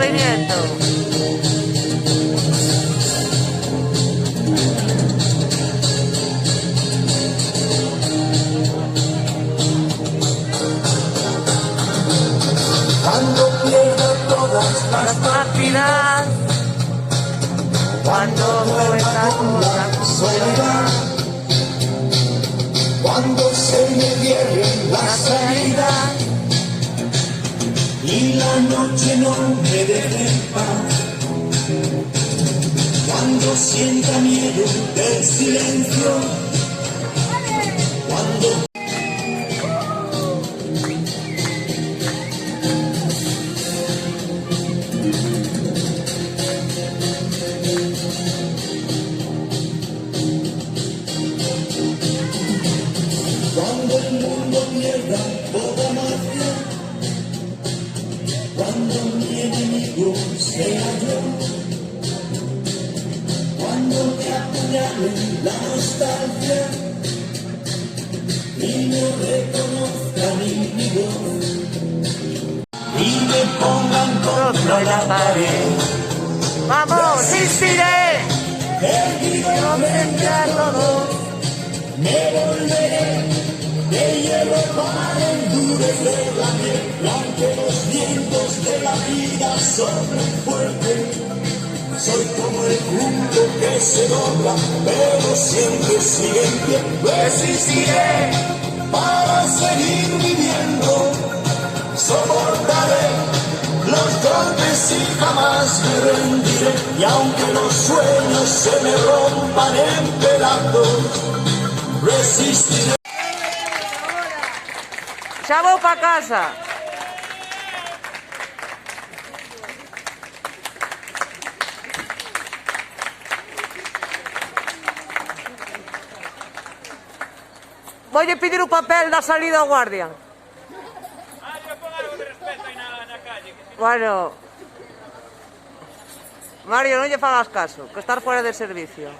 movimiento. Cuando pierda todas Las partidas, cuando vuelva con la soledad, cuando se me cierren las salidas y la noche no me deje en paz, cuando sienta miedo del silencio, cuando el mundo pierda toda magia, cuando mi enemigo sea yo, cuando me apuñale la nostalgia y no reconozca ni mi voz y me pongan contra la pared. ¡Vamos, insistiré! Erguido frente a todos, me volveré de hielo para endurecer la miel, aunque los vientos de la vida soplen fuerte. Soy como el punto que se dobla, pero siempre sigue en pie. Resistiré para seguir viviendo, soportaré los golpes y jamás me rendiré. Y aunque los sueños se me rompan en pedazos, resistiré. ¡Ya voy para casa! Voy a pedir un papel da salida ao guardia. Pon algo de respeto aí na calle. Bueno, Mario, non lle fagas caso, que estar fuera de servicio.